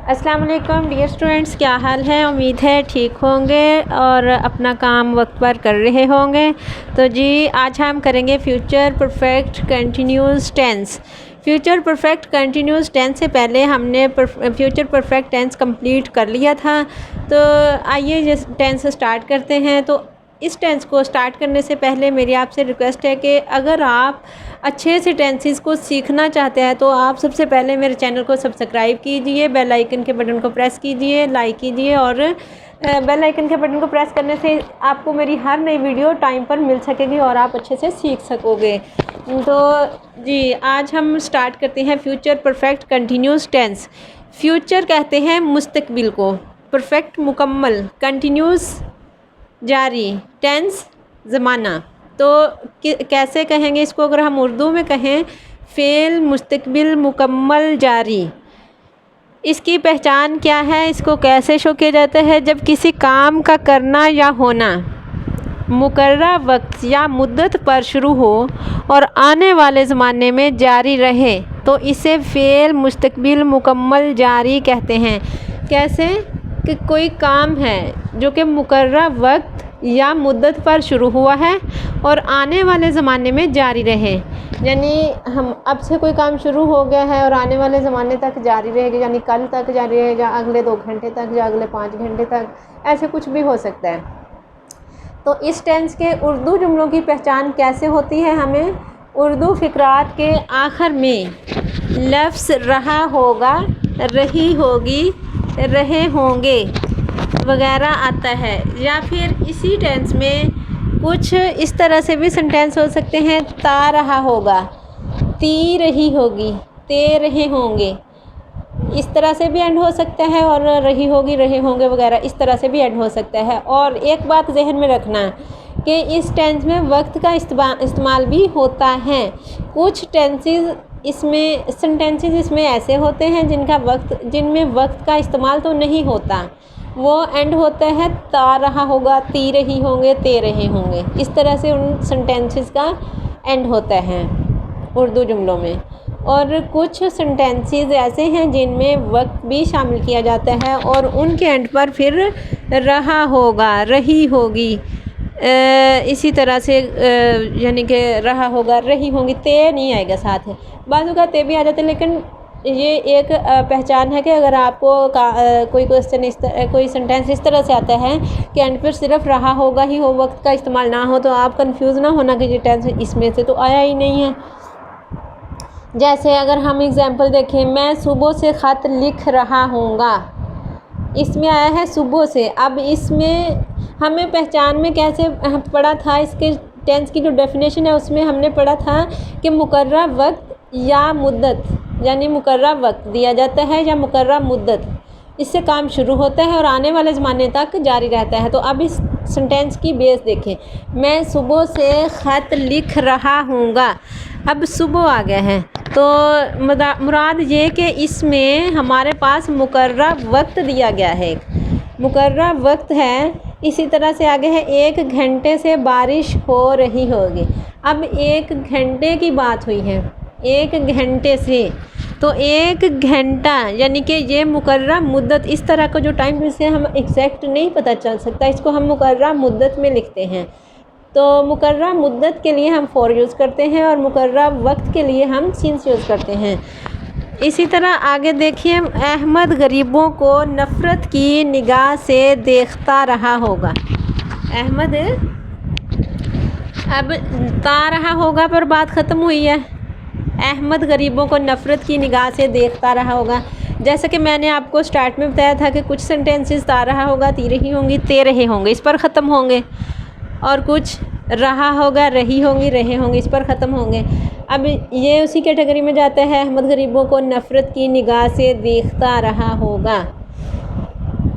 अस्सलाम वालेकुम dear students, क्या हाल है। उम्मीद है ठीक होंगे और अपना काम वक्त पर कर रहे होंगे। तो जी आज हम करेंगे future perfect continuous tense. Future perfect continuous tense से पहले हमने फ्यूचर परफेक्ट टेंस कंप्लीट कर लिया था। तो आइए जिस टेंस स्टार्ट करते हैं। तो इस टेंस को स्टार्ट करने से पहले मेरी आपसे रिक्वेस्ट है कि अगर आप अच्छे से टेंसेस को सीखना चाहते हैं तो आप सबसे पहले मेरे चैनल को सब्सक्राइब कीजिए, बेल आइकन के बटन को प्रेस कीजिए, लाइक कीजिए और बेल आइकन के बटन को प्रेस करने से आपको मेरी हर नई वीडियो टाइम पर मिल सकेगी और आप अच्छे से सीख सकोगे। तो जी आज हम स्टार्ट करते हैं future perfect continuous tense. Future कहते हैं मुस्तकबिल को, परफेक्ट मुकम्मल, कंटिन्यूस जारी, टेंस ज़माना। तो कैसे कहेंगे इसको, अगर हम उर्दू में कहें फ़ेल मुस्तकबिल मुकम्मल जारी। इसकी पहचान क्या है, इसको कैसे शो किया जाता है। जब किसी काम का करना या होना मुकर्रर वक्त या मुद्दत पर शुरू हो और आने वाले ज़माने में जारी रहे तो इसे फ़ेल मुस्तकबिल मुकम्मल जारी कहते हैं। कैसे कि कोई काम है जो कि मुकर्रर वक्त या मुद्दत पर शुरू हुआ है और आने वाले ज़माने में जारी रहे, यानी हम अब से कोई काम शुरू हो गया है और आने वाले ज़माने तक जारी रहेगा, यानी कल तक जारी रहेगा, अगले 2 घंटे तक या अगले 5 घंटे तक, ऐसे कुछ भी हो सकता है। तो इस टेंस के उर्दू जुमलों की पहचान कैसे होती है, हमें उर्दू फ़िक्रात के आखिर में लफ्ज़ रहा होगा, रही होगी, रहे होंगे वगैरह आता है। या फिर इसी टेंस में कुछ इस तरह से भी सेंटेंस हो सकते हैं, ता रहा होगा, ती रही होगी, ते रहे होंगे, इस तरह से भी एंड हो सकता है, और रही होगी, रहे होंगे वगैरह इस तरह से भी एंड हो सकता है। और एक बात जहन में रखना कि इस टेंस में वक्त का इस्तेमाल भी होता है। कुछ टेंसेस इसमें सेंटेंसेस इसमें ऐसे होते हैं जिनमें वक्त का इस्तेमाल तो नहीं होता, वो एंड होता है ता रहा होगा, ती रही होंगे, ते रहे होंगे, इस तरह से उन सेंटेंसेस का एंड होता है उर्दू जुमलों में। और कुछ सेंटेंसेस ऐसे हैं जिनमें वक्त भी शामिल किया जाता है और उनके एंड पर फिर रहा होगा, रही होगी, इसी तरह से यानी कि रहा होगा, रही होंगी, ते नहीं आएगा साथ है, बाज़ों का ते भी आ जाता है। लेकिन ये एक पहचान है कि अगर आपको कोई क्वेश्चन कोई सेंटेंस इस तरह से आता है कि एंड पर सिर्फ रहा होगा ही हो, वक्त का इस्तेमाल ना हो, तो आप कंफ्यूज ना होना कि ये टेंस इसमें से तो आया ही नहीं है। जैसे अगर हम एग्जांपल देखें, मैं सुबह से ख़त लिख रहा हूँगा, इसमें आया है सुबह से। अब इसमें हमें पहचान में कैसे पढ़ा था, इसके टेंस की जो डेफिनेशन है उसमें हमने पढ़ा था कि मुकर्रर वक्त या मुद्दत, यानी मुकर्रर वक्त दिया जाता है या मुकर्रर मुद्दत, इससे काम शुरू होता है और आने वाले ज़माने तक जारी रहता है। तो अब इस सेंटेंस की बेस देखें, मैं सुबह से ख़त लिख रहा हूँगा, अब सुबह आ गया है तो मुराद ये कि इसमें हमारे पास मुकर्रर वक्त दिया गया है, एक मुकर्रर वक्त है। इसी तरह से आगे है 1 घंटे से बारिश हो रही होगी। अब 1 घंटे की बात हुई है, 1 घंटे से, तो 1 घंटा यानी कि ये मुकर्रर मुद्दत, इस तरह का जो टाइम जिससे हम एग्जैक्ट नहीं पता चल सकता, इसको हम मुकर्रर मुद्दत में लिखते हैं। तो मुकर्रर मुद्दत के लिए हम फॉर यूज़ करते हैं और मुकर्रर वक्त के लिए हम सिंस यूज़ करते हैं। इसी तरह आगे देखिए, अहमद गरीबों को नफ़रत की निगाह से देखता रहा होगा। अहमद, अब ता रहा होगा पर बात ख़त्म हुई है, अहमद गरीबों को नफ़रत की निगाह से देखता रहा होगा। जैसा कि मैंने आपको स्टार्ट में बताया था कि कुछ सेंटेंसेस ता रहा होगा, ती रही होंगी, ते रहे होंगे, इस पर ख़त्म होंगे, और कुछ रहा होगा, रही होंगी, रहे होंगे, इस पर ख़त्म होंगे। अब ये उसी कैटेगरी में जाता है, अहमद गरीबों को नफ़रत की निगाह से देखता रहा होगा।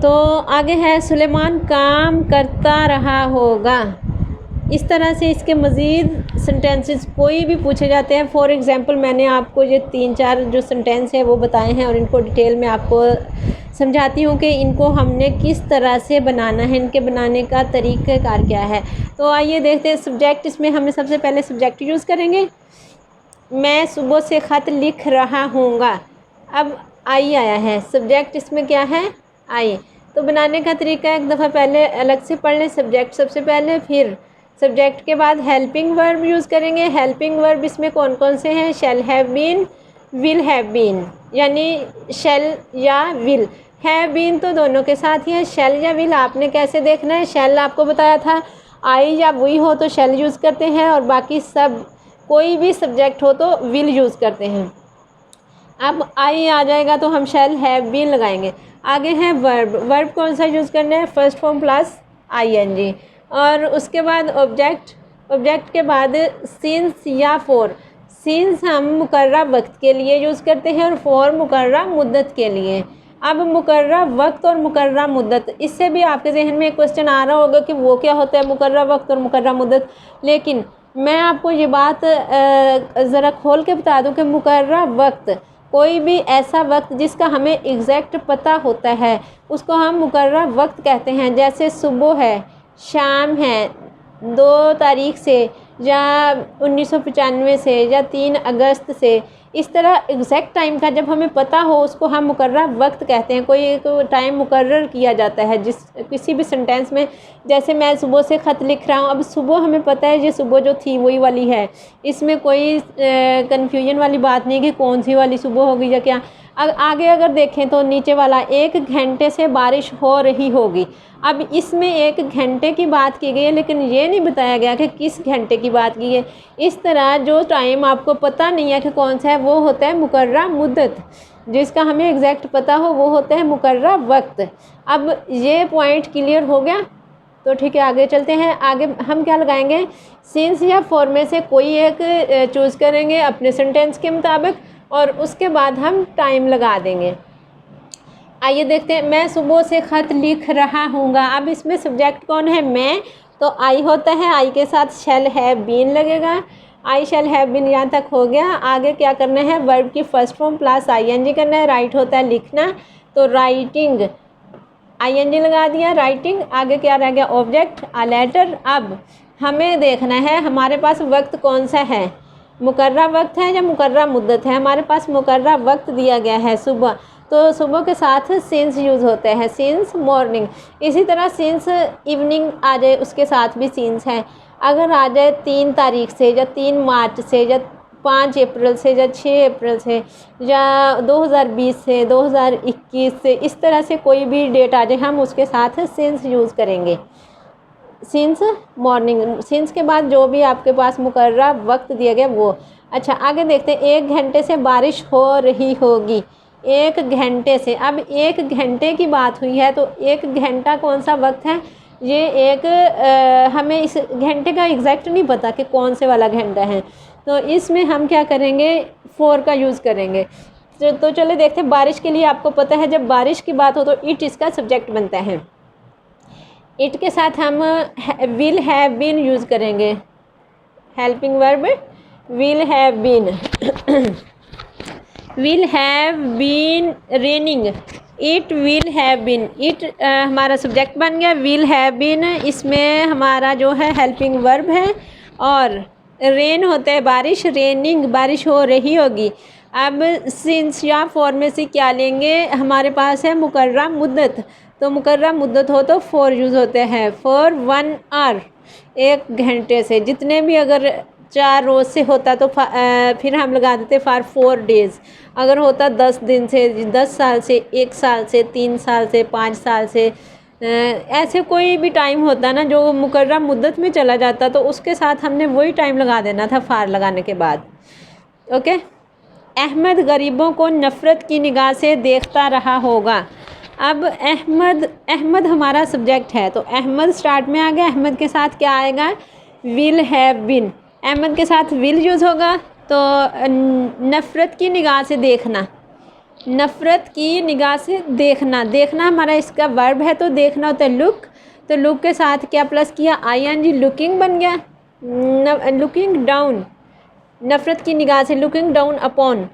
तो आगे है सुलेमान काम करता रहा होगा। इस तरह से इसके मज़ीद सेंटेंसेस कोई भी पूछे जाते हैं। फॉर एग्ज़ाम्पल मैंने आपको ये 3-4 जो सेंटेंस हैं वो बताए हैं और इनको डिटेल में आपको समझाती हूँ कि इनको हमने किस तरह से बनाना है, इनके बनाने का तरीक़ाकार क्या है। तो आइए देखते हैं सब्जेक्ट। इसमें हमने सबसे पहले सब्जेक्ट यूज़ करेंगे। मैं सुबह से ख़त लिख रहा हूँगा। अब आई आया है, सब्जेक्ट इसमें क्या है, आई। तो बनाने का तरीका एक दफ़ा पहले अलग से पढ़ लें, सब्जेक्ट सबसे पहले, फिर सब्जेक्ट के बाद हेल्पिंग वर्ब यूज़ करेंगे। हेल्पिंग वर्ब इसमें कौन कौन से हैं, shall have been, will have been, यानी शैल या विल। हैव बीन तो दोनों के साथ ही है, शैल या विल आपने कैसे देखना है, शैल आपको बताया था आई या वी हो तो शैल यूज़ करते हैं, और बाकी सब कोई भी सब्जेक्ट हो तो विल यूज़ करते हैं। अब आई आ जाएगा तो हम शैल हैव बीन लगाएंगे। आगे है वर्ब, वर्ब कौन सा यूज़ करना है, फर्स्ट फॉर्म प्लस आईएनजी, और उसके बाद ऑब्जेक्ट, ऑब्जेक्ट के बाद सिंस या फॉर। सिंस हम मुकर्रा वक्त के लिए यूज़ करते हैं और फॉर मुकर्रा मुद्दत के लिए। अब मुकर्रा वक्त और मुकर्रा मुद्दत, इससे भी आपके जहन में एक क्वेश्चन आ रहा होगा कि वो क्या होता है मुकर्रा वक्त और मुकर्रा मुद्दत, लेकिन मैं आपको ये बात ज़रा खोल के बता दूं कि मुकर्रा वक्त कोई भी ऐसा वक्त जिसका हमें एग्जैक्ट पता होता है उसको हम मुकर्रा वक्त कहते हैं। जैसे सुबह है, शाम है, 2 तारीख से या 1995 से या 3 अगस्त से, इस तरह एग्जैक्ट टाइम का जब हमें पता हो उसको हम मुकर्रा वक्त कहते हैं। कोई एक टाइम मुकर्रर किया जाता है जिस किसी भी सेंटेंस में, जैसे मैं सुबह से ख़त लिख रहा हूँ, अब सुबह हमें पता है ये सुबह जो थी वही वाली है, इसमें कोई कन्फ्यूजन वाली बात नहीं कि कौन सी वाली सुबह होगी या क्या। आगे अगर देखें तो नीचे वाला 1 घंटे से बारिश हो रही होगी। अब इसमें 1 घंटे की बात की गई है, लेकिन ये नहीं बताया गया कि किस घंटे की बात की है। इस तरह जो टाइम आपको पता नहीं है कि कौन सा है वो होता है मुकर्रा मुद्दत, जिसका हमें एग्जैक्ट पता हो वो होता है मुकर्रा वक्त। अब ये पॉइंट क्लियर हो गया तो ठीक है, आगे चलते हैं। आगे हम क्या लगाएंगे, सिंस या फॉर में से कोई एक चूज़ करेंगे अपने सेंटेंस के मुताबिक, और उसके बाद हम टाइम लगा देंगे। आइए देखते हैं, मैं सुबह से ख़त लिख रहा हूँगा। अब इसमें सब्जेक्ट कौन है, मैं, तो आई होता है, आई के साथ शैल हैव बीन लगेगा। आई शैल हैव बीन यहाँ तक हो गया। आगे क्या करना है, वर्ब की फर्स्ट फॉर्म प्लस आईएनजी करना है। राइट होता है लिखना, तो राइटिंग, आईएनजी लगा दिया, राइटिंग। आगे क्या रह गया, ऑब्जेक्ट, अ लेटर। अब हमें देखना है हमारे पास वक्त कौन सा है, मुकर्रा वक्त है या मुकर्रा मुद्दत है। हमारे पास मुकर्रा वक्त दिया गया है सुबह, तो सुबह के साथ सिंस यूज़ होते हैं, सिंस मॉर्निंग। इसी तरह सिंस इवनिंग आ जाए उसके साथ भी सिंस है। अगर आ जाए 3 तारीख से या 3 मार्च से या 5 अप्रैल से या 6 अप्रैल से या 2020 से 2021 से, इस तरह से कोई भी डेट आ जाए हम उसके साथ सिंस यूज़ करेंगे। सिंस मॉर्निंग, सिंस के बाद जो भी आपके पास मुकर्रा वक्त दिया गया वो। अच्छा आगे देखते हैं, 1 घंटे से बारिश हो रही होगी। 1 घंटे से, अब 1 घंटे की बात हुई है तो 1 घंटा कौन सा वक्त है, ये हमें इस घंटे का एग्जैक्ट नहीं पता कि कौन से वाला घंटा है, तो इसमें हम क्या करेंगे, फॉर का यूज़ करेंगे। तो चले देखते हैं, बारिश के लिए आपको पता है जब बारिश की बात हो तो इट इसका सब्जेक्ट बनता है। इट के साथ हम विल हैव बीन यूज़ करेंगे, helping verb will have been. Will have been raining, it will have been, it हमारा सब्जेक्ट बन गया, विल हैव बीन इसमें हमारा जो है हेल्पिंग वर्ब है, और रेन होता है बारिश, रेनिंग बारिश हो रही होगी। अब सिंस या फॉर में से क्या लेंगे, हमारे पास है मुकर्रा मुद्दत, तो मुकर्रा मुद्दत हो तो फॉर यूज़ होते हैं। फॉर 1 आवर, 1 घंटे से, जितने भी अगर 4 रोज़ से होता तो फिर हम लगा देते फॉर 4 डेज़। अगर होता 10 दिन से, 10 साल से, 1 साल से, 3 साल से, 5 साल से, ऐसे कोई भी टाइम होता ना जो मुकर्रा मुद्दत में चला जाता, तो उसके साथ हमने वही टाइम लगा देना था फार लगाने के बाद। ओके। अहमद गरीबों को नफ़रत की निगाह से देखता रहा होगा। अब अहमद हमारा सब्जेक्ट है, तो अहमद स्टार्ट में आ गया, अहमद के साथ क्या आएगा, विल हैव बीन। अहमद के साथ विल यूज़ होगा, तो नफ़रत की निगाह से देखना, नफ़रत की निगाह से देखना, देखना हमारा इसका वर्ब है, तो देखना होता है लुक, तो लुक के साथ क्या प्लस किया, आईएनजी, लुकिंग बन गया। लुकिंग डाउन, नफ़रत की निगाह से, लुकिंग डाउन अपॉन,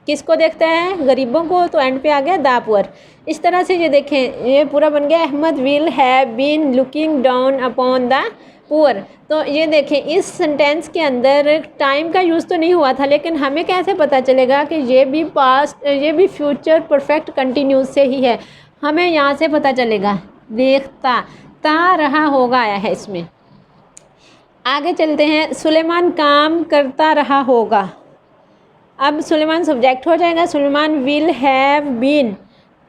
किसको देखता है, गरीबों को, तो एंड पे आ गया द पुअर। इस तरह से ये देखें, ये पूरा बन गया, Ahmad will have been looking down upon the poor. तो ये देखें इस सेंटेंस के अंदर टाइम का यूज़ तो नहीं हुआ था, लेकिन हमें कैसे पता चलेगा कि ये भी फ्यूचर परफेक्ट कंटिन्यूस से ही है। हमें यहाँ से पता चलेगा, देखता ता रहा होगा आया है इसमें। आगे चलते हैं, सुलेमान काम करता रहा होगा। अब सुलेमान सब्जेक्ट हो जाएगा। सुलेमान विल हैव बीन,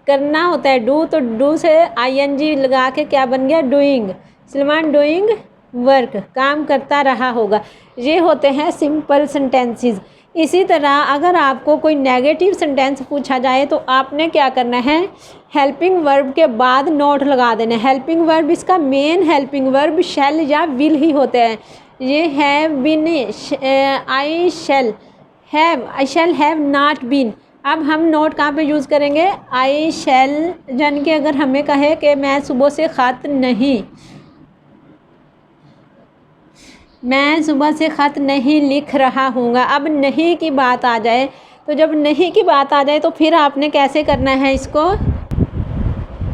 करना होता है डू, तो डू से आईएनजी लगा के क्या बन गया, डूइंग। सुलेमान डूइंग वर्क, काम करता रहा होगा। ये होते हैं सिंपल सेंटेंसेस। इसी तरह अगर आपको कोई नेगेटिव सेंटेंस पूछा जाए तो आपने क्या करना है, हेल्पिंग वर्ब के बाद नोट लगा देना। हेल्पिंग वर्ब, इसका मेन हेल्पिंग वर्ब शैल या विल ही होते हैं। ये have been, I shall have not been. अब हम नोट कहाँ पे यूज़ करेंगे, आई शैल, जन के अगर हमें कहे कि मैं सुबह से ख़त नहीं लिख रहा हूँगा। अब नहीं की बात आ जाए, तो जब नहीं की बात आ जाए तो फिर आपने कैसे करना है इसको।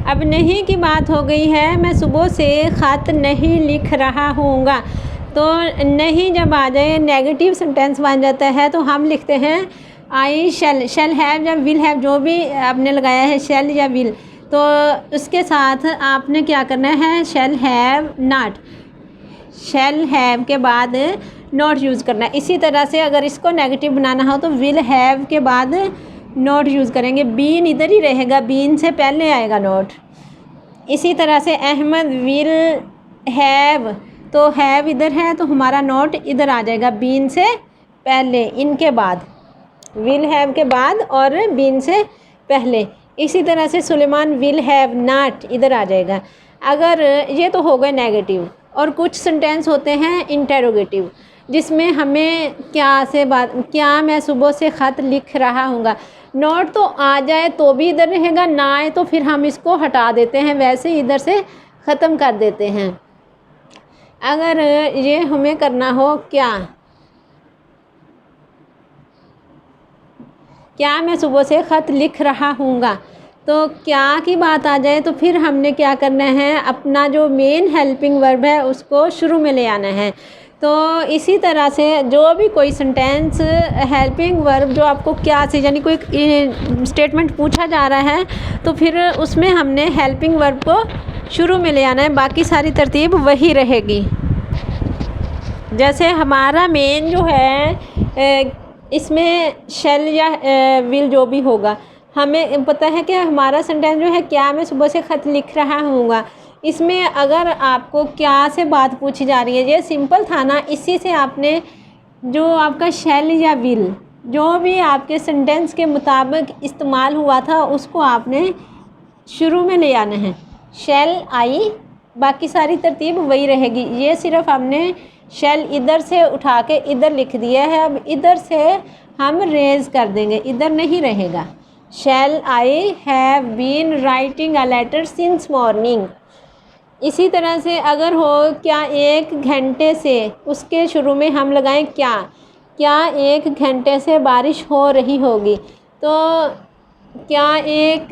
अब नहीं की बात हो गई है, मैं सुबह से ख़त नहीं लिख रहा हूँगा। तो नहीं जब आ जाए नेगेटिव सेंटेंस बन जाता है, तो हम लिखते हैं आई शैल हैव या विल हैव, जो भी आपने लगाया है शैल या विल, तो उसके साथ आपने क्या करना है, शैल हैव नॉट, शैल हैव के बाद नॉट यूज़ करना है। इसी तरह से अगर इसको नेगेटिव बनाना हो तो विल हैव के बाद नॉट यूज़ करेंगे। बीन इधर ही रहेगा, बीन से पहले आएगा नॉट। इसी तरह से अहमद विल हैव, तो हैव इधर है तो हमारा नोट इधर आ जाएगा, बीन से पहले, इनके बाद, विल हैव के बाद और बीन से पहले। इसी तरह से सुलेमान विल हैव नॉट इधर आ जाएगा। अगर ये तो हो गए नेगेटिव, और कुछ सेंटेंस होते हैं इंटेरोगेटिव, जिसमें हमें क्या मैं सुबह से ख़त लिख रहा हूँगा। नोट तो आ जाए तो भी इधर रहेगा, ना आए तो फिर हम इसको हटा देते हैं, वैसे ही इधर से ख़त्म कर देते हैं। अगर ये हमें करना हो क्या मैं सुबह से ख़त लिख रहा हूँगा, तो क्या की बात आ जाए तो फिर हमने क्या करना है, अपना जो मेन हेल्पिंग वर्ब है उसको शुरू में ले आना है। तो इसी तरह से जो भी कोई सेंटेंस हेल्पिंग वर्ब जो आपको क्या से, यानी कोई स्टेटमेंट पूछा जा रहा है तो फिर उसमें हमने हेल्पिंग वर्ब को शुरू में ले आना है, बाकी सारी तरतीब वही रहेगी। जैसे हमारा मेन जो है इसमें शैल या विल जो भी होगा, हमें पता है कि हमारा सेंटेंस जो है क्या मैं सुबह से ख़त लिख रहा हूँगा, इसमें अगर आपको क्या से बात पूछी जा रही है, ये सिंपल था ना, इसी से आपने जो आपका शैल या विल जो भी आपके सेंटेंस के मुताबिक इस्तेमाल हुआ था उसको आपने शुरू में ले आना है। शैल आई, बाकी सारी तरतीब वही रहेगी। ये सिर्फ हमने शैल इधर से उठा के इधर लिख दिया है, अब इधर से हम रेज़ कर देंगे, इधर नहीं रहेगा। Shall I have been writing a letter since morning. इसी तरह से अगर हो क्या एक घंटे से, उसके शुरू में हम लगाएं क्या एक घंटे से बारिश हो रही होगी। तो क्या एक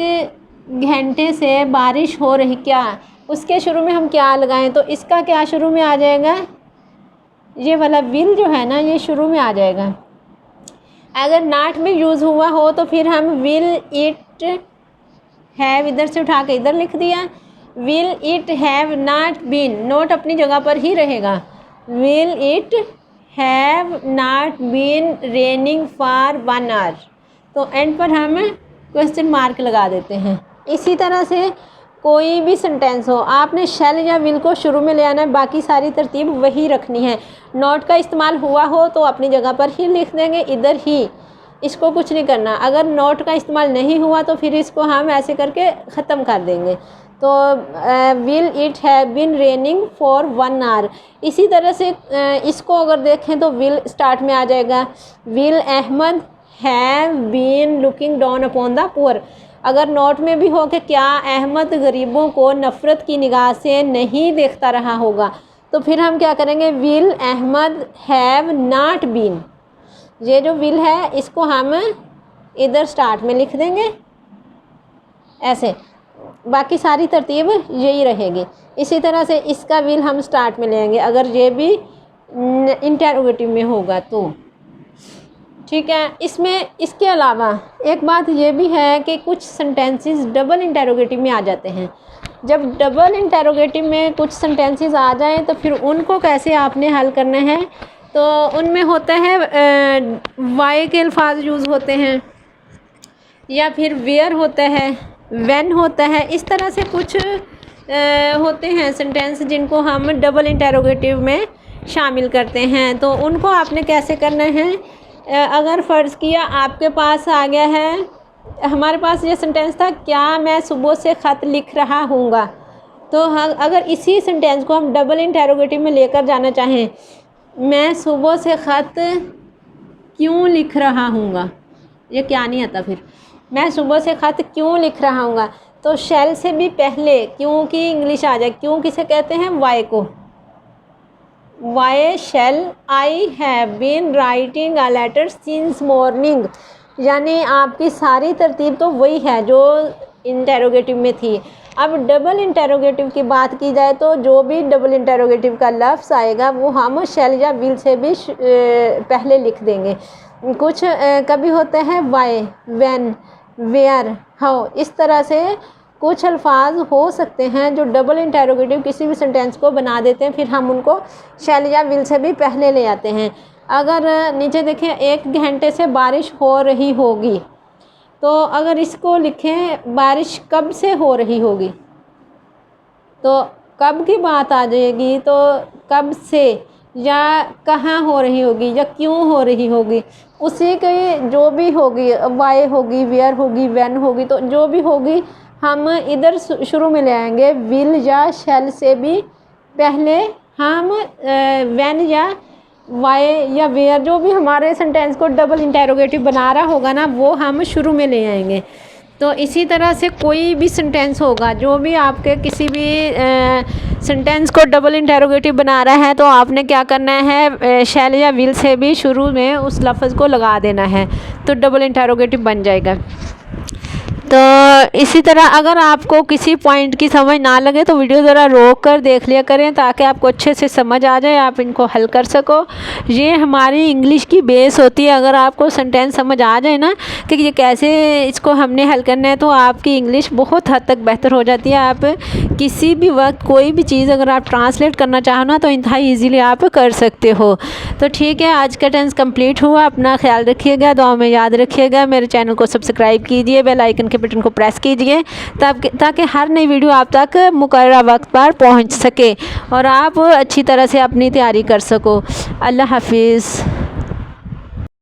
घंटे से बारिश हो रही, क्या उसके शुरू में हम क्या लगाएं, तो इसका क्या शुरू में आ जाएगा, ये वाला विल जो है ना ये शुरू में आ जाएगा। अगर नॉट में यूज़ हुआ हो तो फिर हम विल इट हैव इधर से उठा के इधर लिख दिया, will it have not been, note अपनी जगह पर ही रहेगा। Will it have not been raining for 1 hour, तो एंड पर हम क्वेश्चन मार्क लगा देते हैं। इसी तरह से कोई भी सेंटेंस हो, आपने शैल या विल को शुरू में ले आना है, बाकी सारी तरतीब वही रखनी है। नॉट का इस्तेमाल हुआ हो तो अपनी जगह पर ही लिख देंगे, इधर ही, इसको कुछ नहीं करना। अगर नॉट का इस्तेमाल नहीं हुआ तो फिर इसको हम ऐसे करके ख़त्म कर देंगे। तो will it have been raining for 1 hour. इसी तरह से इसको अगर देखें तो विल स्टार्ट में आ जाएगा। Will Ahmad have been looking down upon the poor. अगर नोट में भी हो कि क्या अहमद गरीबों को नफ़रत की निगाह से नहीं देखता रहा होगा, तो फिर हम क्या करेंगे, will Ahmad have not been, ये जो विल है इसको हम इधर स्टार्ट में लिख देंगे ऐसे। बाकी सारी तरतीब यही रहेगी। इसी तरह से इसका विल हम स्टार्ट में लेंगे अगर ये भी इंटेरोगेटिव में होगा तो। ठीक है, इसमें इसके अलावा एक बात ये भी है कि कुछ सेंटेंसेस डबल इंटेरोगेटिव में आ जाते हैं। जब डबल इंटेरोगेटिव में कुछ सेंटेंसेस आ जाएं तो फिर उनको कैसे आपने हल करना है, तो उनमें होता है वाई के अल्फाज यूज़ होते हैं, या फिर वेयर होता है, व्हेन होता है। इस तरह से कुछ होते हैं सेंटेंस जिनको हम डबल इंटेरोगेटिव में शामिल करते हैं। तो उनको आपने कैसे करना है, अगर फ़र्ज़ किया आपके पास आ गया है, हमारे पास ये सेंटेंस था, क्या मैं सुबह से ख़त लिख रहा हूँगा, तो अगर इसी सेंटेंस को हम डबल इंटेरोगेटिव में लेकर जाना चाहें, मैं सुबह से ख़त क्यों लिख रहा हूँगा, ये क्या नहीं आता फिर, मैं सुबह से ख़त क्यों लिख रहा हूँगा, तो शैल से भी पहले क्यों की इंग्लिश आ जाए। क्यों किसे कहते हैं, वाई को। Y shall I have been writing a letter since morning, यानी आपकी सारी तरतीब तो वही है जो इंटेरोगेटिव में थी। अब डबल इंटेरोगेटिव की बात की जाए तो जो भी डबल इंटेरोगेटिव का लफ्ज़ आएगा वो हम शैल या विल से भी पहले लिख देंगे। कुछ कभी होते हैं वाई, व्हेन, वेयर, हाउ, इस तरह से कुछ अल्फाज हो सकते हैं जो डबल इंटेरोगेटिव किसी भी सेंटेंस को बना देते हैं, फिर हम उनको शैल या विल से भी पहले ले आते हैं। अगर नीचे देखें, 1 घंटे से बारिश हो रही होगी, तो अगर इसको लिखें बारिश कब से हो रही होगी, तो कब की बात आ जाएगी, तो कब से, या कहाँ हो रही होगी, या क्यों हो रही होगी, उसी के जो भी होगी, वाई होगी, वेयर होगी, व्हेन होगी, तो जो भी होगी हम इधर शुरू में ले आएंगे। विल या शैल से भी पहले हम व्हेन या वाई या वेयर, जो भी हमारे सेंटेंस को डबल इंटेरोगेटिव बना रहा होगा ना, वो हम शुरू में ले आएंगे। तो इसी तरह से कोई भी सेंटेंस होगा, जो भी आपके किसी भी सेंटेंस को डबल इंटेरोगेटिव बना रहा है, तो आपने क्या करना है, शैल या विल से भी शुरू में उस लफ्ज़ को लगा देना है, तो डबल इंटेरोगेटिव बन जाएगा। तो इसी तरह अगर आपको किसी पॉइंट की समझ ना लगे तो वीडियो ज़रा रोक कर देख लिया करें, ताकि आपको अच्छे से समझ आ जाए, आप इनको हल कर सको। ये हमारी इंग्लिश की बेस होती है। अगर आपको सेंटेंस समझ आ जाए ना कि ये कैसे इसको हमने हल करना है, तो आपकी इंग्लिश बहुत हद तक बेहतर हो जाती है। आप किसी भी वक्त कोई भी चीज़ अगर आप ट्रांसलेट करना चाहो ना, तो इंतहाई ईजीली आप कर सकते हो। तो ठीक है, आज का टेंस कंप्लीट हुआ। अपना ख्याल रखिएगा, दुआ में याद रखिएगा। मेरे चैनल को सब्सक्राइब कीजिए, बेल आइकन के बटन को प्रेस कीजिए, ताकि हर नई वीडियो आप तक मुकर्रर वक्त पर पहुंच सके और आप अच्छी तरह से अपनी तैयारी कर सको। अल्लाह हाफिज़।